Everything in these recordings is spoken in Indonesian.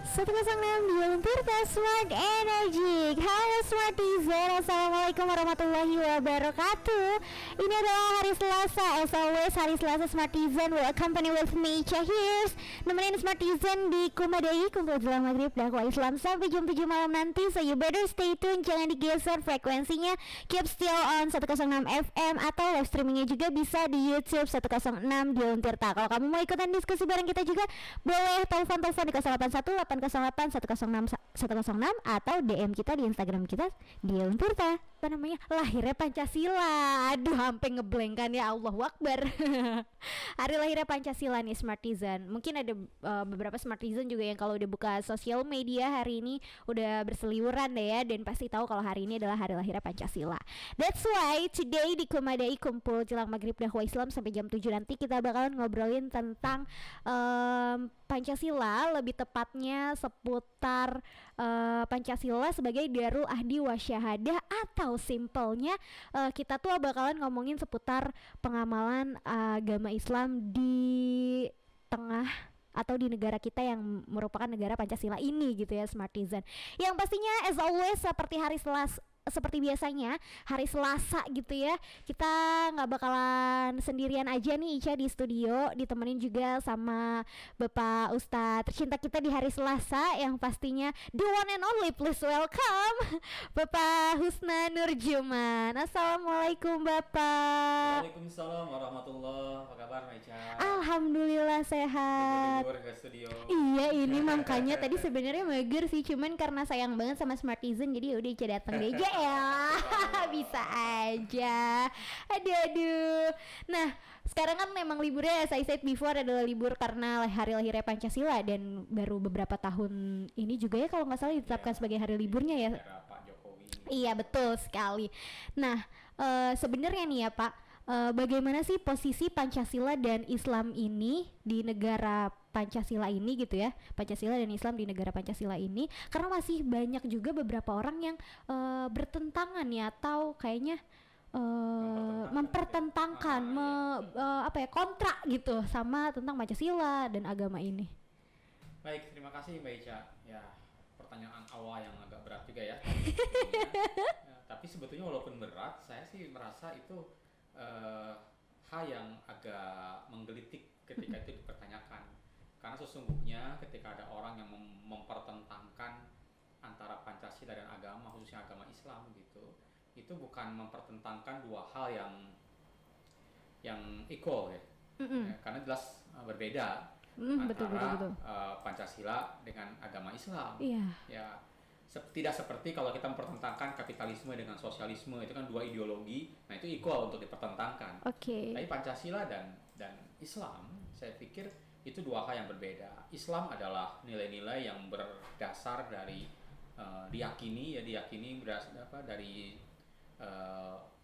106 di Tirta Smart Energy. Halo Smartizen, Assalamualaikum warahmatullahi wabarakatuh. Ini adalah hari Selasa, as always hari Selasa Smartizen. Company with me, Cahirs. Nemenin Smartizen di Kumadai, kumpul jelang maghrib dakwah Islam sampai jam 7 malam nanti. So you better stay tune, jangan digeser frekuensinya. Keep still on 106 FM atau live streamingnya juga bisa di YouTube 106 di Tirta. Kalau kamu mau ikutan diskusi bareng kita juga boleh telepon di 081 808 106 atau DM kita di Instagram kita di Tirta. Apa namanya? Lahirnya Pancasila. Aduh, sampai ngeblank kan ya, Allahu Akbar. Hari lahirnya Pancasila nih Smartizen. Mungkin ada beberapa Smartizen juga yang kalau udah buka sosial media hari ini udah berseliweran deh ya, dan pasti tahu kalau hari ini adalah hari lahirnya Pancasila. That's why today di Kumadai kumpul jelang maghrib dakwah Islam sampai jam 7 nanti kita bakalan ngobrolin tentang Pancasila, lebih tepatnya seputar Pancasila sebagai Darul Ahdi Wasyahadah, atau simpelnya kita tuh bakalan ngomongin seputar pengamalan agama Islam di tengah atau di negara kita yang merupakan negara Pancasila ini gitu ya Smartizen. Yang pastinya as always seperti biasanya hari Selasa gitu ya, kita nggak bakalan sendirian aja nih Ica di studio, ditemenin juga sama Bapak Ustadz tercinta kita di hari Selasa, yang pastinya the one and only, please welcome Bapak Husna Nurjuman. Assalamualaikum Bapak. Waalaikumsalam warahmatullahi. Apa kabar Ica? Alhamdulillah sehat. Libur ke studio. Iya, ini makanya tadi sebenarnya mager sih, cuman karena sayang banget sama Smartizen jadi udah Ica datang deh aja ya. Bisa aja. Aduh. Nah, sekarang kan memang liburnya, as I said before, adalah libur karena hari lahirnya Pancasila, dan baru beberapa tahun ini juga ya kalau nggak salah ditetapkan sebagai hari liburnya ya. Pak Jokowi. Iya, betul sekali. Nah, sebenarnya nih ya Pak, bagaimana sih posisi Pancasila dan Islam ini di negara Pancasila ini gitu ya, Pancasila dan Islam di negara Pancasila ini, karena masih banyak juga beberapa orang yang bertentangan ya, atau kayaknya mempertentangkan kontra gitu sama tentang Pancasila dan agama ini. Baik, terima kasih Mbak Ica. Ya, pertanyaan awal yang agak berat juga ya. Ya, tapi sebetulnya walaupun berat, saya sih merasa itu hal yang agak menggelitik ketika itu dipertanyakan, karena sesungguhnya ketika ada orang yang mempertentangkan antara Pancasila dan agama, khususnya agama Islam gitu, itu bukan mempertentangkan dua hal yang equal ya, ya karena jelas berbeda antara betul. Pancasila dengan agama Islam. Ya, tidak seperti kalau kita mempertentangkan kapitalisme dengan sosialisme, itu kan dua ideologi, nah itu equal untuk dipertentangkan. Tapi Pancasila dan Islam, saya pikir itu dua hal yang berbeda. Islam adalah nilai-nilai yang berdasar dari diyakini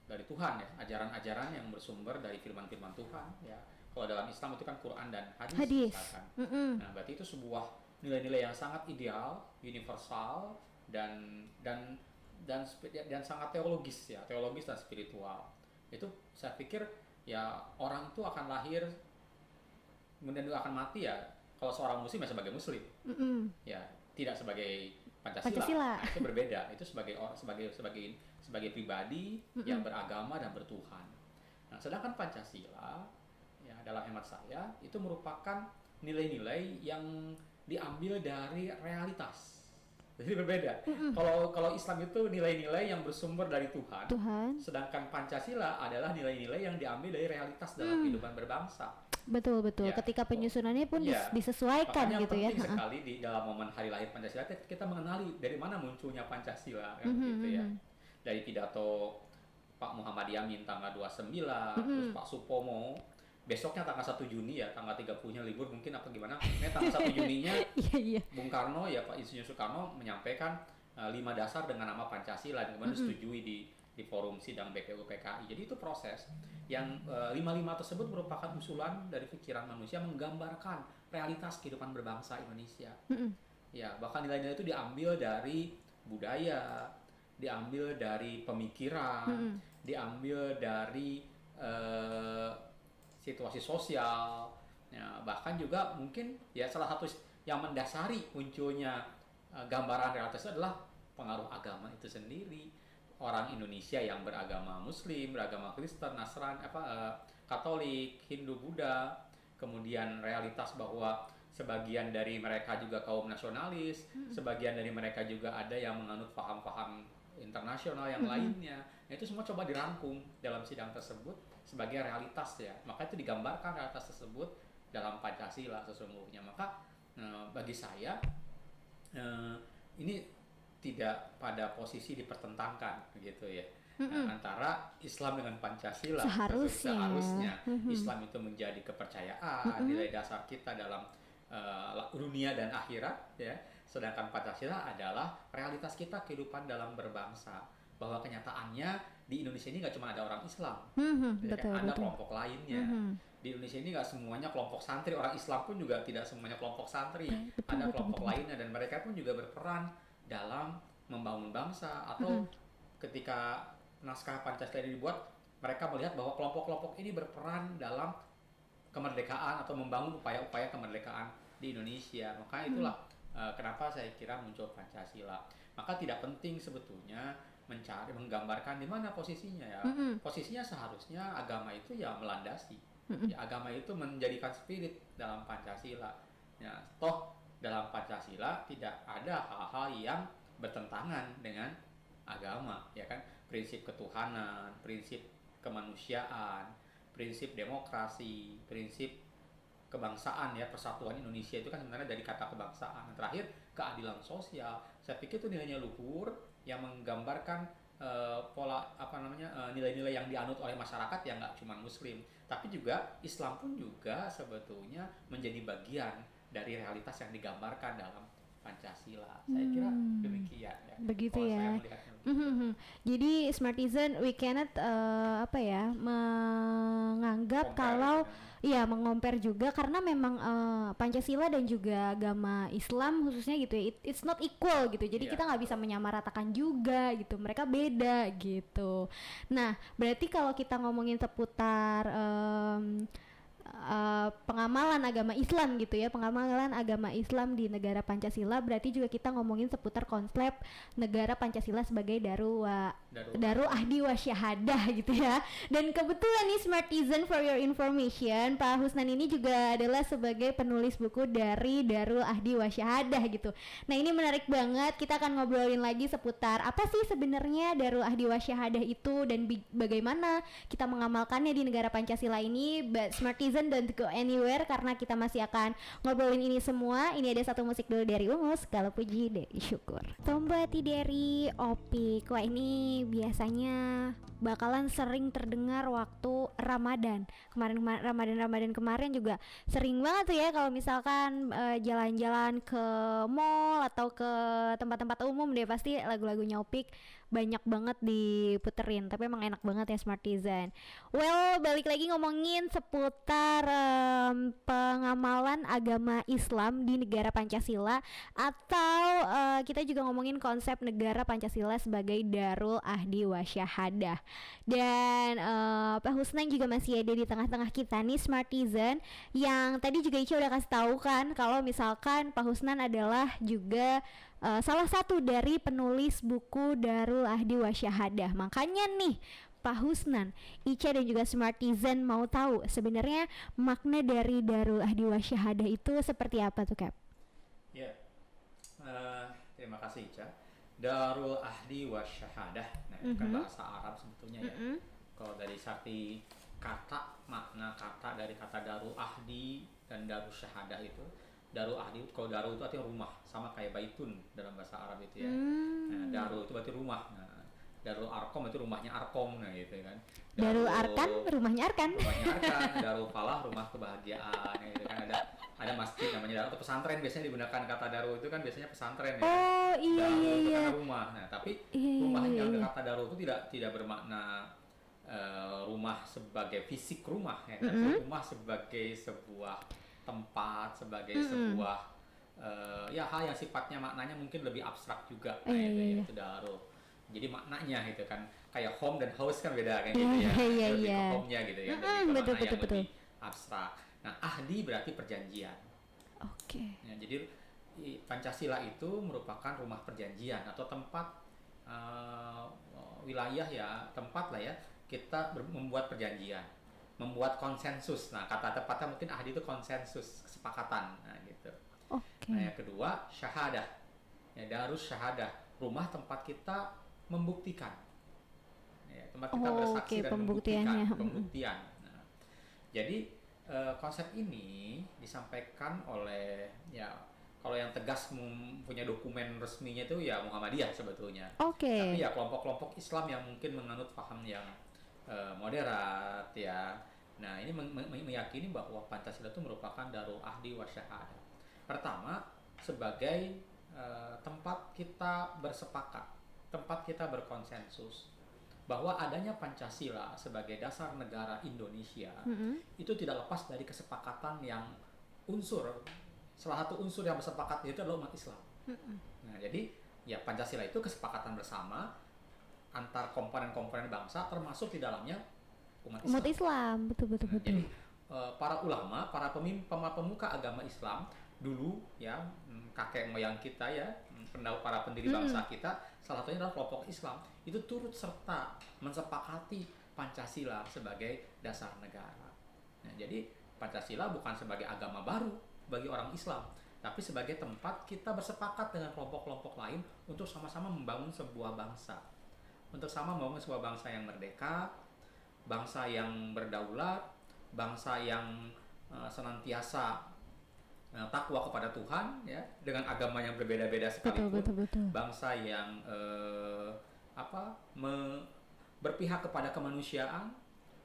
dari Tuhan ya, ajaran-ajaran yang bersumber dari firman-firman Tuhan ya. Kalau dalam Islam itu kan Quran dan hadis. Nah, berarti itu sebuah nilai-nilai yang sangat ideal, universal, dan sangat teologis dan spiritual. Itu saya pikir ya, orang itu akan lahir kemudian akan mati ya, kalau seorang muslim ya sebagai muslim, ya tidak sebagai Pancasila. Nah, itu berbeda. Itu sebagai pribadi yang beragama dan bertuhan. Nah, sedangkan Pancasila ya, dalam hemat saya itu merupakan nilai-nilai yang diambil dari realitas. Jadi berbeda. Kalau Islam itu nilai-nilai yang bersumber dari Tuhan. Sedangkan Pancasila adalah nilai-nilai yang diambil dari realitas dalam kehidupan berbangsa. Betul. Ya, ketika penyusunannya pun disesuaikan gitu ya. Makanya penting sekali di dalam momen hari lahir Pancasila kita mengenali dari mana munculnya Pancasila kan, gitu ya. Dari pidato Pak Muhammad Yamin tanggal 29, terus Pak Supomo besoknya tanggal 1 Juni ya, tanggal 30-nya libur mungkin apa gimana. Tanggal 1 Juninya Bung Karno ya, Pak Insinyur Soekarno menyampaikan 5 dasar dengan nama Pancasila, yang kemudian disetujui di forum sidang BPUPKI. Jadi itu proses yang 5 tersebut merupakan usulan dari pikiran manusia menggambarkan realitas kehidupan berbangsa Indonesia. Ya, bahkan nilai-nilai itu diambil dari budaya, diambil dari pemikiran, diambil dari situasi sosial, ya, bahkan juga mungkin ya salah satu yang mendasari munculnya gambaran realitas itu adalah pengaruh agama itu sendiri. Orang Indonesia yang beragama Muslim, beragama Kristen, Nasrani, Katolik, Hindu, Buddha, kemudian realitas bahwa sebagian dari mereka juga kaum nasionalis, sebagian dari mereka juga ada yang menganut paham-paham internasional yang lainnya. Nah, itu semua coba dirangkum dalam sidang tersebut sebagai realitas ya. Maka itu digambarkan realitas tersebut dalam Pancasila sesungguhnya. Maka bagi saya ini tidak pada posisi dipertentangkan begitu ya. Antara Islam dengan Pancasila seharusnya Islam itu menjadi kepercayaan, nilai dasar kita dalam dunia dan akhirat ya, sedangkan Pancasila adalah realitas kita kehidupan dalam berbangsa, bahwa kenyataannya di Indonesia ini nggak cuma ada orang Islam, ada kelompok lainnya. Di Indonesia ini nggak semuanya kelompok santri, orang Islam pun juga tidak semuanya kelompok santri, ada kelompok lainnya, dan mereka pun juga berperan dalam membangun bangsa. Atau ketika naskah Pancasila ini dibuat, mereka melihat bahwa kelompok-kelompok ini berperan dalam kemerdekaan atau membangun upaya-upaya kemerdekaan di Indonesia. Maka itulah kenapa saya kira muncul Pancasila. Maka tidak penting sebetulnya menggambarkan di mana posisinya ya. Posisinya seharusnya agama itu ya melandasi. Ya, agama itu menjadikan spirit dalam Pancasila. Ya, toh dalam Pancasila tidak ada hal-hal yang bertentangan dengan agama, ya kan? Prinsip ketuhanan, prinsip kemanusiaan, prinsip demokrasi, prinsip kebangsaan ya, persatuan Indonesia itu kan sebenarnya dari kata kebangsaan. Terakhir, keadilan sosial. Saya pikir itu nilainya luhur yang menggambarkan nilai-nilai yang dianut oleh masyarakat yang nggak cuma Muslim, tapi juga Islam pun juga sebetulnya menjadi bagian dari realitas yang digambarkan dalam Pancasila. Saya kira demikian ya. Begitu kalau ya. saya melihatnya. Jadi Smartizen we cannot menganggap kalau mengompar juga, karena memang Pancasila dan juga agama Islam khususnya gitu ya, it's not equal gitu. Jadi kita nggak bisa menyamaratakan juga gitu, mereka beda gitu. Nah, berarti kalau kita ngomongin seputar pengamalan agama Islam gitu ya, pengamalan agama Islam di negara Pancasila, berarti juga kita ngomongin seputar konsep negara Pancasila sebagai Darul Ahdi wa Syahadah gitu ya. Dan kebetulan nih Smartizen, for your information, Pak Husnan ini juga adalah sebagai penulis buku dari Darul Ahdi wa Syahadah gitu. Nah, ini menarik banget, kita akan ngobrolin lagi seputar apa sih sebenarnya Darul Ahdi wa Syahadah itu dan bagaimana kita mengamalkannya di negara Pancasila ini. But Smartizen don't go anywhere karena kita masih akan ngobrolin ini semua. Ini ada satu musik dulu dari Ungus, Kalau Puji dari Syukur. Tombati dari Opik. Wah, ini biasanya bakalan sering terdengar waktu Ramadan. Ramadan kemarin juga sering banget tuh ya kalau misalkan jalan-jalan ke mall atau ke tempat-tempat umum deh, pasti lagu-lagunya Opik banyak banget diputerin. Tapi emang enak banget ya Smartizen. Well, balik lagi ngomongin seputar pengamalan agama Islam di negara Pancasila, atau kita juga ngomongin konsep negara Pancasila sebagai Darul Ahdi wa Syahadah. Dan Pak Husnan juga masih ada di tengah-tengah kita nih Smartizen, yang tadi juga Ica udah kasih tahu kan kalau misalkan Pak Husnan adalah juga salah satu dari penulis buku Darul Ahdi wa Syahadah. Makanya nih Pak Husnan, Ica dan juga Smartizen mau tahu sebenarnya makna dari Darul Ahdi wa Syahadah itu seperti apa tuh, Cap? Ya, terima kasih Ica. Darul Ahdi wa Syahadah, nah itu kan bahasa Arab sebetulnya ya. Kalau dari arti kata, makna kata dari kata Darul Ahdi dan Darul Syahadah itu, Darul Ahdi, kalau Darul itu artinya rumah, sama kayak baitun dalam bahasa Arab itu ya. Nah, Darul itu berarti rumah. Nah, Darul Arkom itu rumahnya Arkom, nah gitu kan. Darul Arkan, rumahnya Arkan. Rumahnya Arkan, Darul Falah, rumah kebahagiaan, gitu kan. Ada masjid namanya Darul, atau pesantren biasanya digunakan kata Darul itu kan biasanya pesantren ya. Oh iya. Darul itu karena rumah. Nah, tapi rumah yang kata Darul itu tidak bermakna rumah sebagai fisik rumah ya. Rumah sebagai sebuah tempat, sebagai sebuah hal yang sifatnya maknanya mungkin lebih abstrak juga. Nah, itu Darul. Jadi maknanya gitu kan, kayak home dan house kan beda kan gitu ya. Lebih ke home-nya gitu ya. Betul. Lebih abstrak. Nah, ahdi berarti perjanjian. Oke. Ya, jadi Pancasila itu merupakan rumah perjanjian atau tempat uh, wilayah ya, tempat lah ya kita membuat perjanjian, membuat konsensus. Nah, kata tepatnya mungkin ahdi itu konsensus, kesepakatan. Nah, gitu. Oke. Nah, yang kedua syahadah. Ya, darus syahadah, rumah tempat kita membuktikan. Ya, tempat kita bersaksi dan pembuktiannya. pembuktian. Nah, jadi konsep ini disampaikan oleh ya kalau yang tegas punya dokumen resminya itu ya Muhammadiyah sebetulnya. Oke. Tapi ya kelompok-kelompok Islam yang mungkin menganut paham yang moderat ya. Nah, ini meyakini bahwa Pancasila itu merupakan darul ahdi wa syahadah. Pertama, sebagai tempat kita bersepakat, tempat kita berkonsensus bahwa adanya Pancasila sebagai dasar negara Indonesia itu tidak lepas dari kesepakatan yang salah satu unsur yang bersepakat itu adalah umat Islam. Nah, jadi ya Pancasila itu kesepakatan bersama antar komponen-komponen bangsa termasuk di dalamnya umat Islam. Umat Islam, betul. Jadi para ulama, para pemuka agama Islam dulu ya, kakek moyang kita ya, para pendiri bangsa kita, salah satunya adalah kelompok Islam, itu turut serta mensepakati Pancasila sebagai dasar negara. Nah, jadi Pancasila bukan sebagai agama baru bagi orang Islam, tapi sebagai tempat kita bersepakat dengan kelompok-kelompok lain untuk sama-sama membangun sebuah bangsa. Untuk sama membangun sebuah bangsa yang merdeka, bangsa yang berdaulat, bangsa yang senantiasa takwa kepada Tuhan ya, dengan agama yang berbeda-beda sekalipun. Betul. Bangsa yang berpihak kepada kemanusiaan,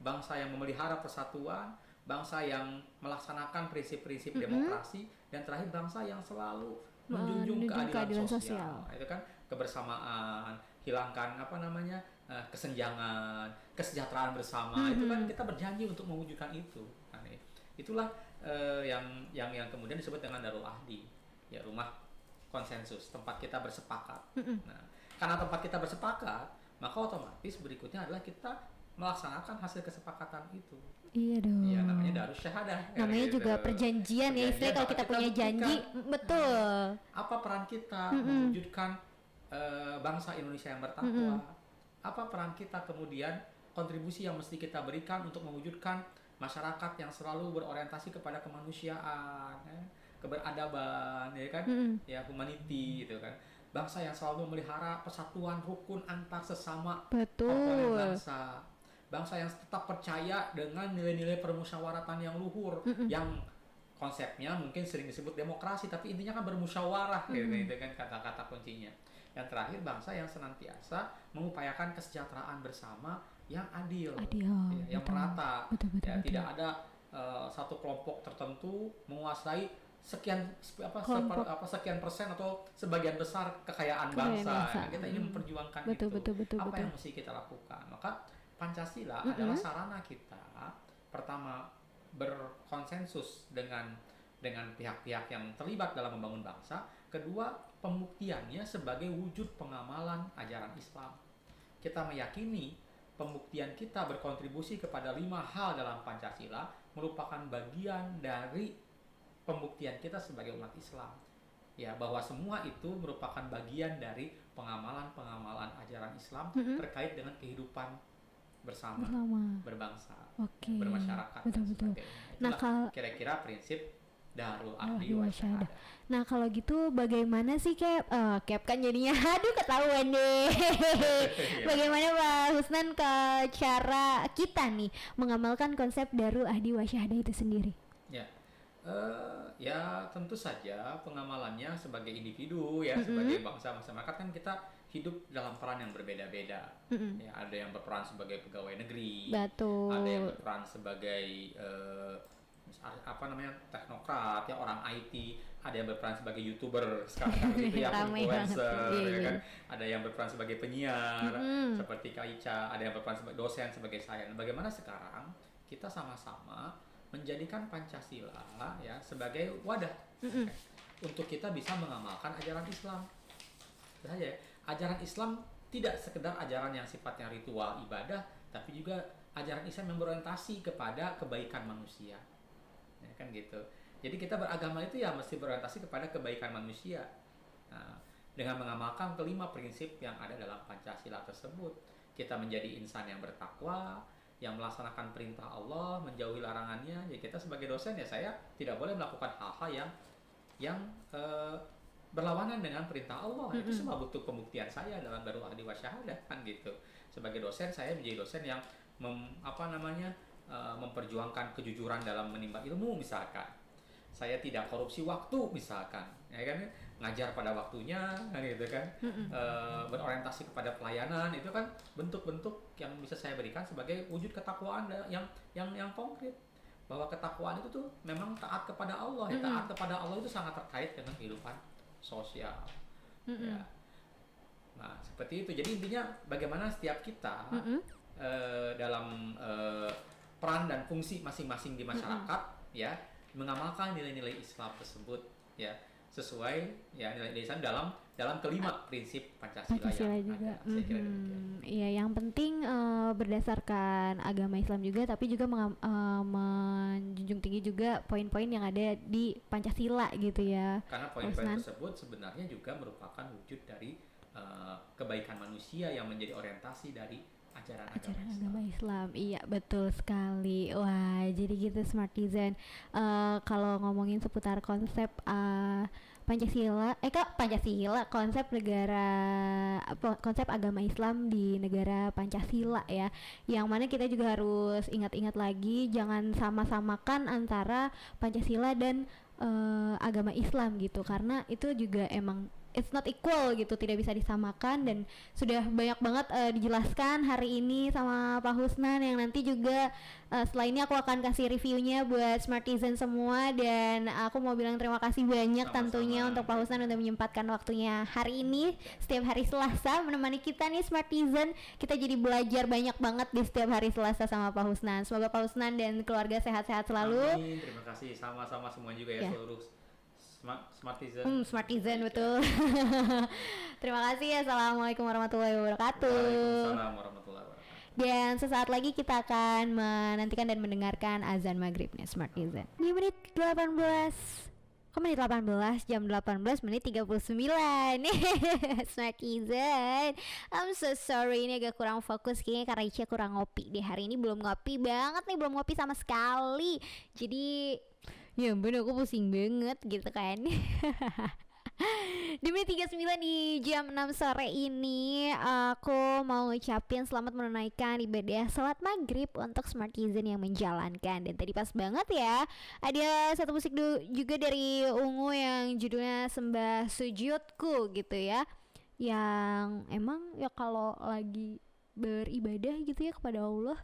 bangsa yang memelihara persatuan, bangsa yang melaksanakan prinsip-prinsip demokrasi, dan terakhir bangsa yang selalu menjunjung keadilan sosial. Itu kan kebersamaan, hilangkan kesenjangan, kesejahteraan bersama. Itu kan kita berjanji untuk mewujudkan itu. Nah, itulah yang kemudian disebut dengan darul ahdi, ya rumah konsensus, tempat kita bersepakat. Nah, karena tempat kita bersepakat, maka otomatis berikutnya adalah kita melaksanakan hasil kesepakatan itu. Iya dong. Ya, namanya darus syahadah. Namanya gitu. juga perjanjian ya, istilahnya kalau kita punya janji, betul. Apa peran kita mewujudkan bangsa Indonesia yang bertakwa? Apa peran kita kemudian, kontribusi yang mesti kita berikan untuk mewujudkan masyarakat yang selalu berorientasi kepada kemanusiaan, ya, keberadaban, ya kan, ya humanity, gitu kan. Bangsa yang selalu memelihara persatuan rukun antar sesama komponen bangsa. Bangsa yang tetap percaya dengan nilai-nilai permusyawaratan yang luhur, yang konsepnya mungkin sering disebut demokrasi, tapi intinya kan bermusyawarah, gitu kan kata-kata kuncinya. Yang terakhir, bangsa yang senantiasa mengupayakan kesejahteraan bersama yang adil, ya, yang merata. Betul. Tidak ada satu kelompok tertentu menguasai sekian persen atau sebagian besar kekayaan bangsa. Kita ingin memperjuangkan betul. Apa yang mesti kita lakukan? Maka Pancasila adalah sarana kita pertama berkonsensus dengan pihak-pihak yang terlibat dalam membangun bangsa. Kedua, pembuktiannya sebagai wujud pengamalan ajaran Islam. Kita meyakini pembuktian kita berkontribusi kepada 5 hal dalam Pancasila merupakan bagian dari pembuktian kita sebagai umat Islam. Ya, bahwa semua itu merupakan bagian dari pengamalan ajaran Islam terkait dengan kehidupan bersama. Berbangsa, bermasyarakat. Betul. Nah, kira-kira prinsip darul ahdi wa syahadah. Nah, kalau gitu bagaimana sih Cap kan jadinya aduh ketahuan deh. Bagaimana Pak Husnan ke cara kita nih mengamalkan konsep darul ahdi wa syahadah itu sendiri? Ya tentu saja pengamalannya sebagai individu ya, sebagai bangsa masyarakat kan kita hidup dalam peran yang berbeda-beda. Ya, ada yang berperan sebagai pegawai negeri, ada yang berperan sebagai teknokrat ya, orang IT, ada yang berperan sebagai YouTuber sekarang gitu ya, influencer, ya kan, ada yang berperan sebagai penyiar seperti Kak Ica, ada yang berperan sebagai dosen, sebagai saya. Bagaimana sekarang kita sama-sama menjadikan Pancasila ya sebagai wadah untuk kita bisa mengamalkan ajaran Islam. Saja, ajaran Islam tidak sekedar ajaran yang sifatnya ritual ibadah, tapi juga ajaran Islam yang berorientasi kepada kebaikan manusia. Ya kan gitu. Jadi kita beragama itu ya mesti berorientasi kepada kebaikan manusia. Nah, dengan mengamalkan kelima prinsip yang ada dalam Pancasila tersebut, kita menjadi insan yang bertakwa, yang melaksanakan perintah Allah, menjauhi larangannya. Ya kita sebagai dosen ya saya tidak boleh melakukan hal-hal yang berlawanan dengan perintah Allah. Itu semua butuh pembuktian saya dalam baru ahli wa syahadah kan gitu. Sebagai dosen saya menjadi dosen yang memperjuangkan kejujuran dalam menimba ilmu misalkan. Saya tidak korupsi waktu misalkan, ya kan, ngajar pada waktunya kan gitu kan. Berorientasi kepada pelayanan itu kan bentuk-bentuk yang bisa saya berikan sebagai wujud ketakwaan yang konkret. Bahwa ketakwaan itu tuh memang taat kepada Allah. Taat kepada Allah itu sangat terkait dengan kehidupan sosial. Ya. Nah, seperti itu. Jadi intinya bagaimana setiap kita dalam peran dan fungsi masing-masing di masyarakat ya mengamalkan nilai-nilai Islam tersebut ya sesuai ya nilai-nilai Islam dalam kelima prinsip Pancasila yang juga. ada. Saya kira demikian. Iya, yang penting berdasarkan agama Islam juga, tapi juga menjunjung tinggi juga poin-poin yang ada di Pancasila gitu ya. Karena poin-poin tersebut sebenarnya juga merupakan wujud dari kebaikan manusia yang menjadi orientasi dari ajaran agama Islam. Iya, betul sekali. Wah, jadi gitu Smartizen. Kalau ngomongin seputar konsep Pancasila, konsep konsep agama Islam di negara Pancasila ya. Yang mana kita juga harus ingat-ingat lagi, jangan sama-samakan antara Pancasila dan agama Islam gitu, karena itu juga emang it's not equal gitu, tidak bisa disamakan. Dan sudah banyak banget dijelaskan hari ini sama Pak Husnan, yang nanti juga setelah ini aku akan kasih reviewnya buat Smartizen semua. Dan aku mau bilang terima kasih banyak tentunya untuk Pak Husnan udah menyempatkan waktunya hari ini setiap hari Selasa menemani kita nih Smartizen. Kita jadi belajar banyak banget di setiap hari Selasa sama Pak Husnan. Semoga Pak Husnan dan keluarga sehat-sehat selalu. Amin. Terima kasih sama-sama semua juga ya. Seluruh Smartizen. Smartizen betul. Terima kasih. Assalamualaikum warahmatullahi wabarakatuh. Waalaikumsalam warahmatullahi wabarakatuh. Dan sesaat lagi kita akan menantikan dan mendengarkan azan maghribnya Smartizen di menit 18. Menit 18, jam 18 menit 39. Smartizen, I'm so sorry, ini agak kurang fokus kayaknya karena Ica kurang ngopi deh. Hari ini belum ngopi banget nih, belum ngopi sama sekali. Jadi ya bener, aku pusing banget gitu kan. Di menit 39 di jam 6 sore ini aku mau ngucapin selamat menunaikan ibadah salat maghrib untuk Smartizen yang menjalankan. Dan tadi pas banget ya, ada satu musik juga dari Ungu yang judulnya Sembah Sujudku gitu ya, yang emang ya kalau lagi beribadah gitu ya kepada Allah,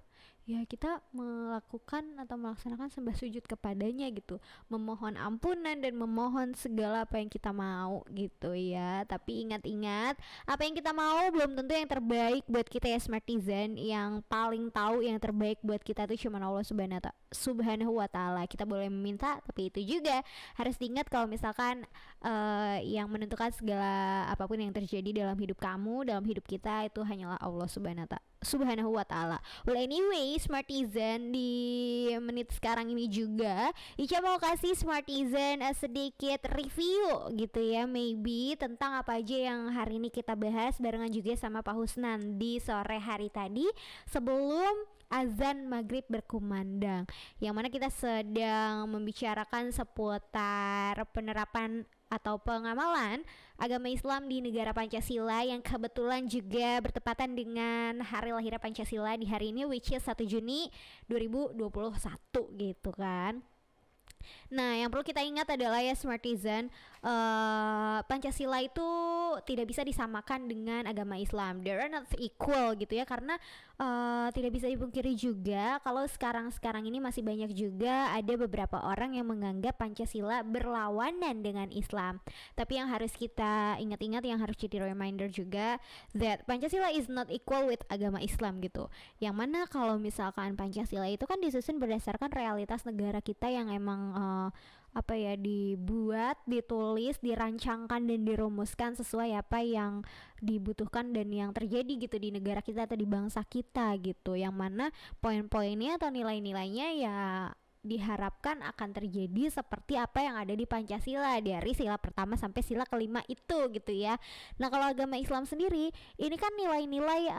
ya kita melakukan atau melaksanakan sembah sujud kepadanya gitu, memohon ampunan dan memohon segala apa yang kita mau gitu ya. Tapi ingat-ingat, apa yang kita mau belum tentu yang terbaik buat kita ya Smartizen. Yang paling tahu yang terbaik buat kita itu cuma Allah Subhanahu wa Ta'ala. Kita boleh meminta, tapi itu juga harus diingat kalau misalkan yang menentukan segala apapun yang terjadi dalam hidup kamu, dalam hidup kita, itu hanyalah Allah Subhanahu wa Ta'ala. Well anyway, Smartizen, di menit sekarang ini juga Ica mau kasih Smartizen sedikit review gitu ya, maybe tentang apa aja yang hari ini kita bahas barengan juga sama Pak Husnan di sore hari tadi sebelum azan maghrib berkumandang, yang mana kita sedang membicarakan seputar penerapan atau pengamalan agama Islam di negara Pancasila, yang kebetulan juga bertepatan dengan hari lahir Pancasila di hari ini, which is 1 Juni 2021 gitu kan. Nah, yang perlu kita ingat adalah ya Smartizen, Pancasila itu tidak bisa disamakan dengan agama Islam. They are not equal gitu ya, karena tidak bisa dipungkiri juga kalau sekarang ini masih banyak juga ada beberapa orang yang menganggap Pancasila berlawanan dengan Islam. Tapi yang harus kita ingat-ingat, yang harus jadi reminder juga, that Pancasila is not equal with agama Islam gitu. Yang mana kalau misalkan Pancasila itu kan disusun berdasarkan realitas negara kita yang emang dibuat, ditulis, dirancangkan dan dirumuskan sesuai apa yang dibutuhkan dan yang terjadi gitu di negara kita atau di bangsa kita gitu. Yang mana poin-poinnya atau nilai-nilainya ya diharapkan akan terjadi seperti apa yang ada di Pancasila dari sila pertama sampai sila kelima itu gitu ya. Nah kalau agama Islam sendiri ini kan nilai-nilai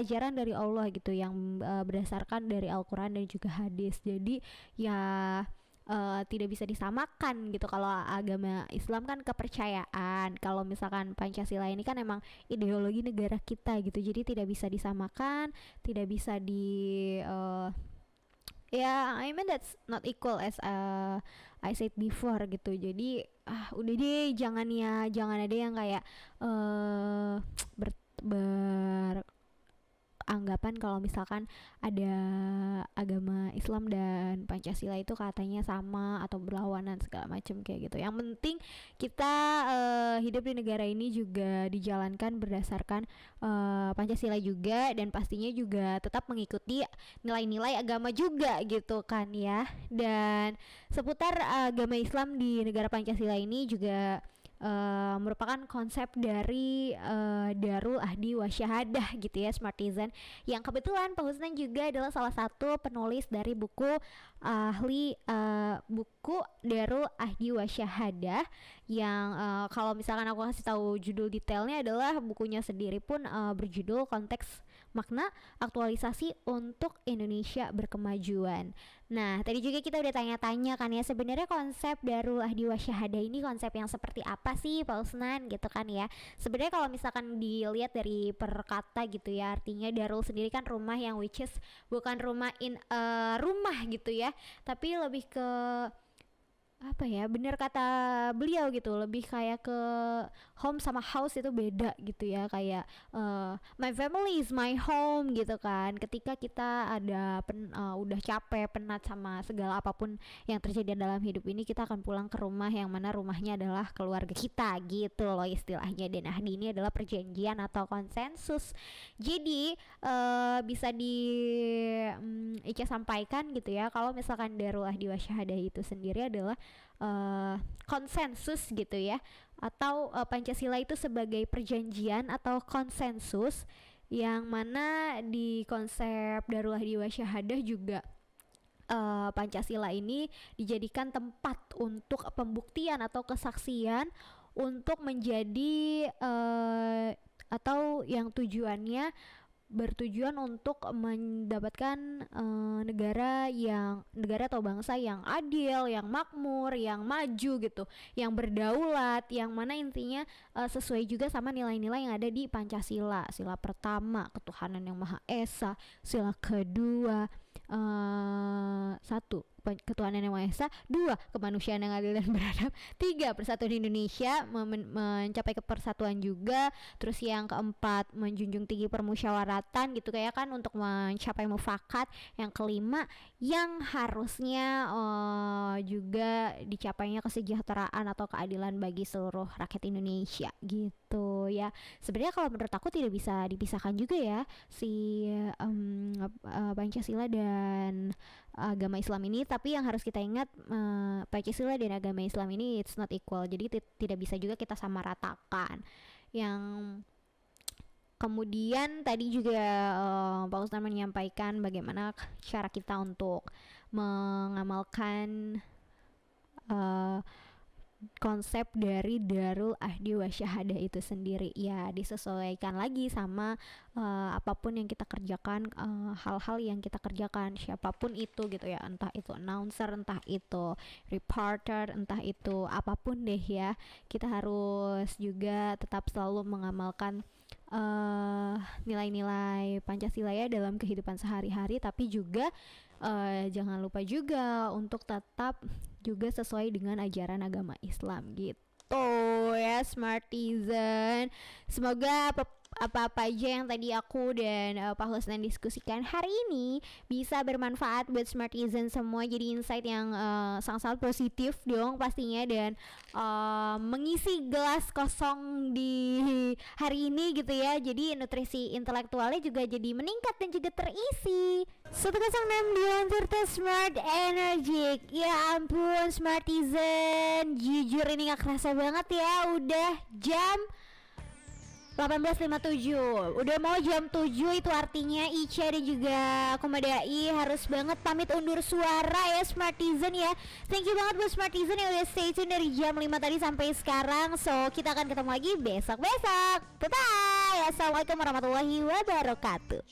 ajaran dari Allah gitu yang berdasarkan dari Al-Quran dan juga hadis. Jadi ya tidak bisa disamakan gitu. Kalau agama Islam kan kepercayaan, kalau misalkan Pancasila ini kan emang ideologi negara kita gitu. Jadi tidak bisa disamakan, tidak bisa di I mean that's not equal as I said before gitu. Jadi udah deh, jangan ada yang kayak anggapan kalau misalkan ada agama Islam dan Pancasila itu katanya sama atau berlawanan segala macam kayak gitu. Yang penting kita hidup di negara ini juga dijalankan berdasarkan Pancasila juga, dan pastinya juga tetap mengikuti nilai-nilai agama juga gitu kan ya. Dan seputar agama Islam di negara Pancasila ini juga merupakan konsep dari Darul Ahdi wa Syahadah gitu ya, Smartizen, yang kebetulan Pak Husnan juga adalah salah satu penulis dari buku buku Darul Ahdi wa Syahadah, yang kalau misalkan aku kasih tahu judul detailnya adalah bukunya sendiri pun berjudul Konteks Makna Aktualisasi untuk Indonesia Berkemajuan. Nah, tadi juga kita udah tanya-tanya kan ya, sebenarnya konsep Darul Ahdi wa Syahadah ini konsep yang seperti apa sih Pak Usnan gitu kan ya. Sebenarnya kalau misalkan dilihat dari perkata gitu ya, artinya Darul sendiri kan rumah, yang which is bukan rumah rumah gitu ya, tapi lebih ke apa ya, bener kata beliau gitu, lebih kayak ke home sama house itu beda gitu ya. Kayak my family is my home gitu kan. Ketika kita ada udah capek, penat sama segala apapun yang terjadi dalam hidup ini, kita akan pulang ke rumah yang mana rumahnya adalah keluarga kita gitu loh istilahnya. Dan ahdi ini adalah perjanjian atau konsensus. Jadi bisa Ica sampaikan gitu ya, kalau misalkan Darul Ahdi wa Syahadah itu sendiri adalah konsensus gitu ya, atau Pancasila itu sebagai perjanjian atau konsensus, yang mana di konsep Darul Ahdi wa Syahadah juga Pancasila ini dijadikan tempat untuk pembuktian atau kesaksian untuk menjadi atau yang tujuannya bertujuan untuk mendapatkan negara atau bangsa yang adil, yang makmur, yang maju gitu, yang berdaulat, yang mana intinya sesuai juga sama nilai-nilai yang ada di Pancasila. Sila pertama, ketuhanan yang Maha Esa. Sila kedua, satu, ketuhanan yang Maha Esa. Dua, kemanusiaan yang adil dan beradab. Tiga, persatuan Indonesia, mencapai kepersatuan juga. Terus yang keempat, menjunjung tinggi permusyawaratan gitu kayak kan, untuk mencapai mufakat. Yang kelima, yang harusnya juga dicapainya kesejahteraan atau keadilan bagi seluruh rakyat Indonesia gitu ya. Sebenarnya kalau menurut aku tidak bisa dipisahkan juga ya si Pancasila dan agama Islam ini, tapi yang harus kita ingat Pancasila dan agama Islam ini it's not equal, jadi tidak bisa juga kita samaratakan. Yang kemudian tadi juga Pak Ustaz menyampaikan bagaimana cara kita untuk mengamalkan konsep dari Darul Ahdi wa Syahadah itu sendiri. Ya disesuaikan lagi sama apapun yang kita kerjakan, hal-hal yang kita kerjakan, siapapun itu gitu ya, entah itu announcer, entah itu reporter, entah itu apapun deh ya, kita harus juga tetap selalu mengamalkan nilai-nilai Pancasila ya dalam kehidupan sehari-hari. Tapi juga jangan lupa juga untuk tetap juga sesuai dengan ajaran agama Islam gitu ya, Smartizen. Semoga apa-apa aja yang tadi aku dan Pak Husnan diskusikan hari ini bisa bermanfaat buat Smartizen semua, jadi insight yang sangat-sangat positif dong pastinya, dan mengisi gelas kosong di hari ini gitu ya. Jadi nutrisi intelektualnya juga jadi meningkat dan juga terisi. 106 dilansir tes Smart Energic. Ya ampun Smartizen, jujur ini gak kerasa banget ya, udah jam 18.57. Udah mau jam 7, itu artinya Ica dan juga Komadai harus banget pamit undur suara ya Smartizen ya. Thank you banget buat Smartizen yang udah stay tune dari jam 5 tadi sampai sekarang. So kita akan ketemu lagi besok-besok. Bye bye. Assalamualaikum warahmatullahi wabarakatuh.